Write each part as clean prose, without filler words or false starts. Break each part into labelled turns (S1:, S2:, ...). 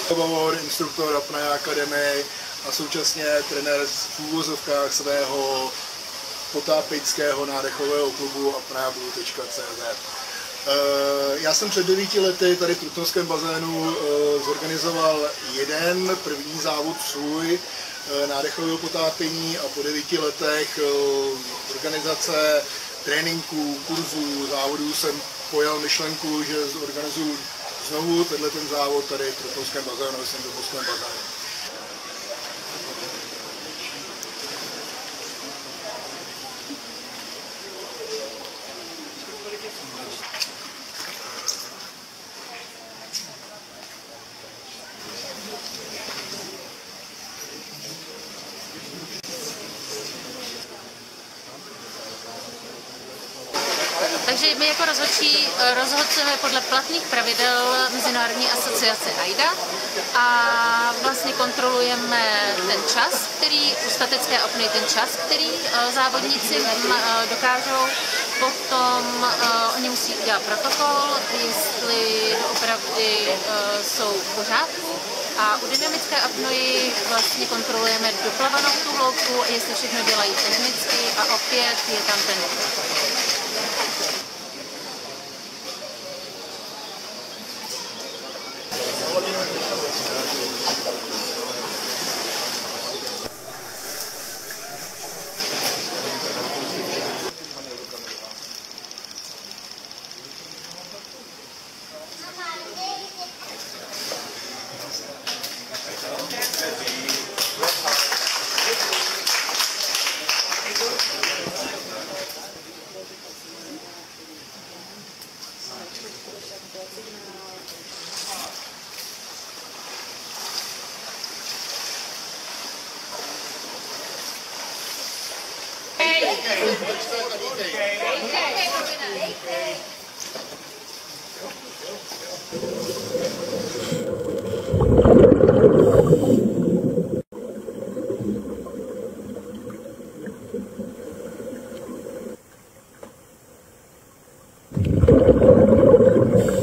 S1: Instruktor Apnoe Academy a současně trenér v úvozovkách svého potápěčského nádechového klubu apnoeablue.cz. Já jsem před 9 lety tady v Trutnovském bazénu zorganizoval jeden první závod svůj nádechového potápění a po 9 letech organizace tréninků, kurzů, závodů jsem pojal myšlenku, že zorganizuju znovu tenhle ten závod tady v Trutnovském bazénu, jsem v Trutnovském bazénu.
S2: Takže my jako rozhodčí rozhodujeme podle platných pravidel Mezinárodní asociace AIDA a vlastně kontrolujeme ten čas, který u statické apnoe, ten čas, který závodníci dokážou. Potom oni musí udělat protokol, jestli opravdu jsou v pořádku. A u dynamické apnoe vlastně kontrolujeme doplavanou tu hloubku, jestli všechno dělají technicky a opět je tam ten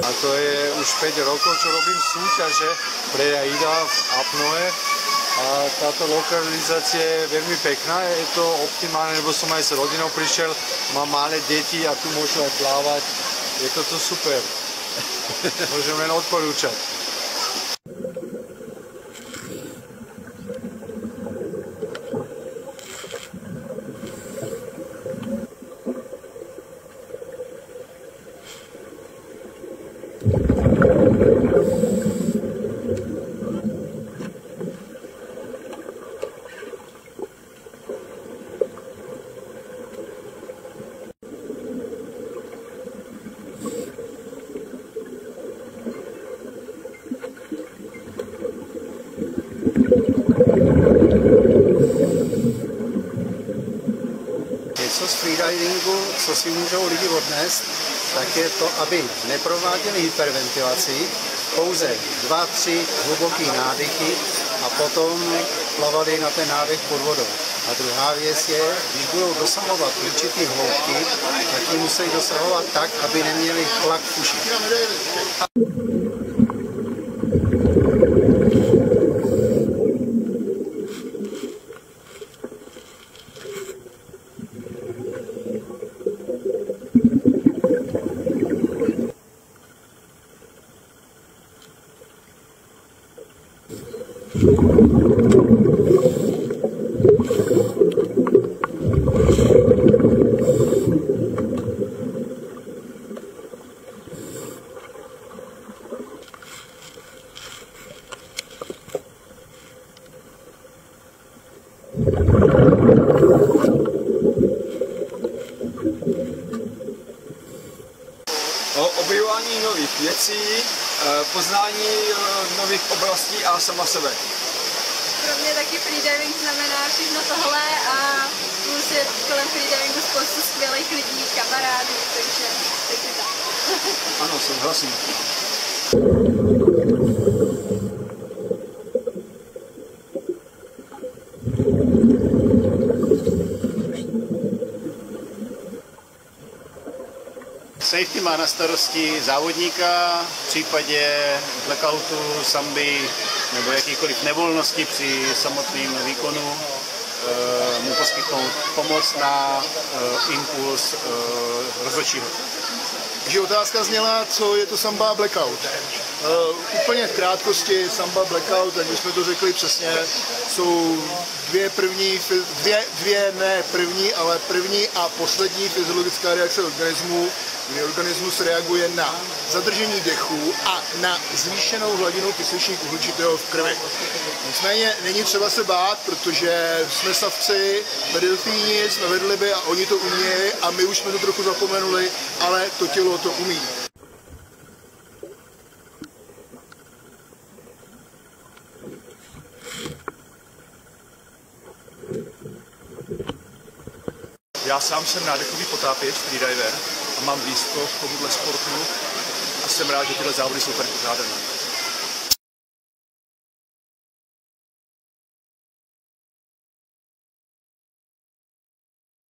S3: A to je už 5 rokov, čo robím súťaže pre AIDA v apnoe. A táto lokalizácia je veľmi pekná, je to optimálne, lebo som aj s rodinou prišiel, mám malé deti a tu môžu aj plávať. Je to tu super. Môžem len odporúčať.
S4: Něco z freedivingu, co si můžou lidi odnést, tak je to, aby neprováděli hyperventilaci, pouze 2-3 hluboké nádychy a potom plavali na ten nádech pod vodou. A druhá věc je, když budou dosahovat určitý hloubky, tak ji musí dosahovat tak, aby neměli tlak v uších.
S3: Objevování nových věcí, poznání nových oblastí a sama sebe.
S5: Pro mě taky freediving znamená všechno tohle a plus je kolem freedivingu spoustu skvělých lidí, kamarádů, takže tak.
S3: Ano, souhlasím.
S6: Safety má na starosti závodníka, v případě blackoutu, samby nebo jakýkoliv nevolnosti při samotném výkonu mu poskytnout pomoc na impuls rozhodčího.
S1: Takže otázka zněla, co je to samba blackout. Úplně v krátkosti samba blackout, jak bychom to řekli přesně, jsou ne první, ale první a poslední fyziologická reakce organismu, kdy organismus reaguje na zadržení dechu a na zvýšenou hladinu kysličníku uhličitého v krvi. Nicméně není třeba se bát, protože jsme savci, delfíni, jsme vedliby a oni to umějí a my už jsme to trochu zapomenuli, ale to tělo to umí.
S7: Já sám jsem nádechový potápěč, freediver, a mám blízko k tomuhle sportu a jsem rád, že tyhle závody jsou tady pořádané.